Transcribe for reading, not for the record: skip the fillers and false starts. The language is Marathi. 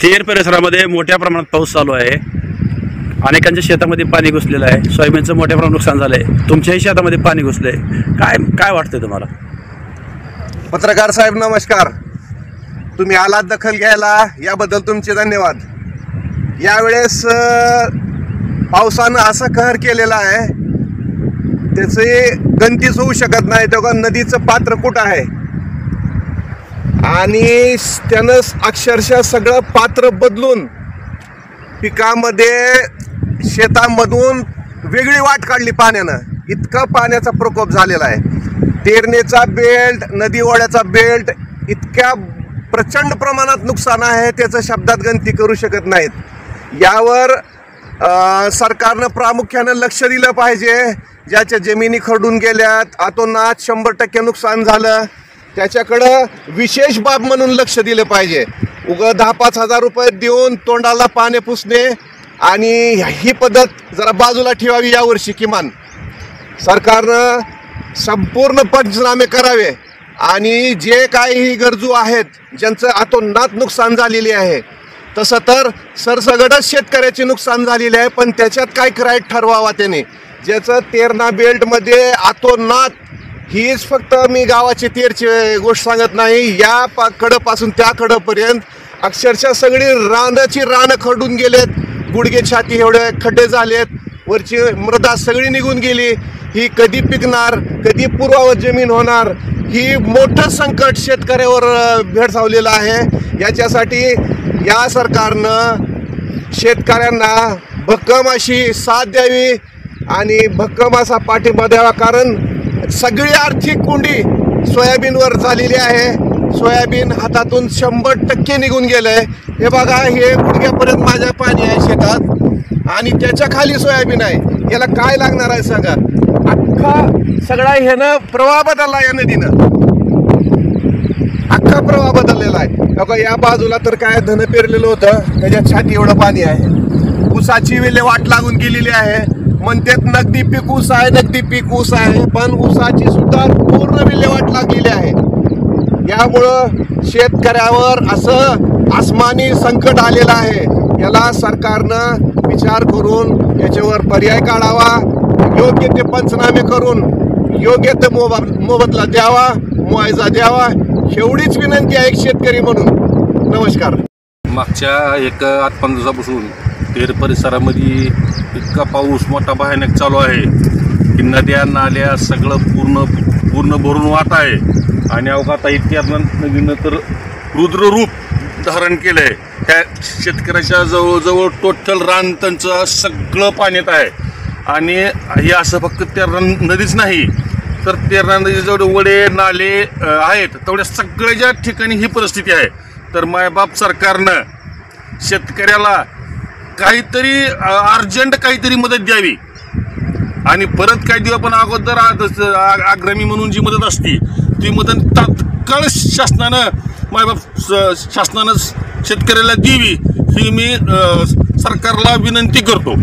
तेर परिसरामध्ये मोठ्या प्रमाणात पाऊस चालू आहे। अनेकांच्या शेतामध्ये पाणी घुसलेलं आहे। सोयाबीनचं मोठ्या प्रमाणात नुकसान झालं आहे। तुमच्याही शेतामध्ये पाणी घुसलंय, काय वाटतंय तुम्हाला? पत्रकार साहेब नमस्कार, तुम्ही आलात दखल घ्यायला याबद्दल तुमचे धन्यवाद। यावेळेस पावसानं असा कहर केलेला आहे त्याचे गणतीच होऊ शकत नाही। तेव्हा नदीचं पात्र कुठं आहे आणि त्यानं अक्षरशः सगळं पात्र बदलून पिकामध्ये शेतामधून वेगळी वाट काढली पाण्यानं। इतका पाण्याचा प्रकोप झालेला आहे। तेरणेचा बेल्ट, नदी ओढ्याचा बेल्ट इतक्या प्रचंड प्रमाणात नुकसान आहे त्याचं शब्दात गणती करू शकत नाहीत। यावर सरकारनं प्रामुख्यानं लक्ष दिलं पाहिजे। ज्याच्या जमिनी खरडून गेल्यात, अतोनात 100% नुकसान झालं, त्याच्याकडं विशेष बाब म्हणून लक्ष दिलं पाहिजे। उगा 10-5 हजार रुपये देऊन तोंडाला पाणी पुसणे आणि ही पद्धत जरा बाजूला ठेवावी। यावर्षी किमान सरकारनं संपूर्ण पंचनामे करावे आणि जे काही गरजू आहेत, ज्यांचं अतोनात नुकसान झालेले आहे, तसं तर सरसगटच शेतकऱ्याचे नुकसान झालेले आहे, पण त्याच्यात काय करायचं ठरवावा त्याने। ज्याचं तेरणा बेल्टमध्ये अतोनात, हीच फक्त मी गावाची तेरची गोष्ट सांगत नाही, या कडपासून त्या कडपर्यंत अक्षरशः सगळी रानं खरडून गेलेत। गुडघे छाती एवढे खड्डे झालेत, वरची मृदा सगळी निघून गेली। ही कधी पिकणार, कधी पूर्ववत जमीन होणार, ही मोठं संकट शेतकऱ्यावर भेडसावलेलं आहे। याच्यासाठी या सरकारनं शेतकऱ्यांना भक्कम अशी साथ द्यावी आणि भक्कम असा पाठिंबा द्यावा, कारण सगळी आर्थिक कोंडी सोयाबीनवर झालेली आहे। सोयाबीन हातातून 100% निघून गेलंय। हे बघा, हे गुडघ्यापर्यंत माझ्या पाणी आहे शेतात आणि त्याच्या खाली सोयाबीन आहे। याला काय लागणार आहे सांगा? अख्खा सगळा ह्यानं प्रवाह बदलला, या नदीनं अख्खा प्रवाह बदललेला आहे। बघा, या बाजूला तर काय धन पेरलेलं होतं, त्याच्यात छाती एवढं पाणी आहे। ऊसाची विल्हेवाट लागून गेलेली आहे। म्हणतात नगदी पीक ऊस आहे, नगदी पीक ऊस आहे, पण ऊसाची सुद्धा पूर्ण विल्हेवाट लागलेली आहे। यामुळं शेतकऱ्यावर असं आसमानी संकट आलेलं आहे। याला सरकारनं विचार करून याच्यावर पर्याय काढावा, योग्य ते पंचनामे करून योग्य ते मोबदला द्यावा, मुआवजा द्यावा, एवढीच विनंती आहे एक शेतकरी म्हणून। नमस्कार। मागच्या 8-15 दिवसापासून तेर परिसरामध्ये इतका पाऊस मोठा भयानक चालू आहे की नद्या नाल्या सगळं पूर्ण भरून वाहत आहे आणि अवघात नदीनं तर रुद्ररूप धारण केलं आहे। त्या शेतकऱ्याच्या जवळजवळ टोटल रान त्यांचं सगळं पाण्यात आहे आणि हे असं फक्त तेरणा नदीच नाही तर तेरणा नदीचे जेवढे वडे नाले आहेत तेवढ्या सगळ्या ठिकाणी ही परिस्थिती आहे। तर मायबाप सरकारनं शेतकऱ्याला काहीतरी अर्जंट काहीतरी मदत द्यावी आणि परत काही दिवस पण अगोदर आग्रामी म्हणून जी मदत असती ती मदत तात्काळ शासनानं शेतकऱ्याला द्यावी ही मी सरकारला विनंती करतो।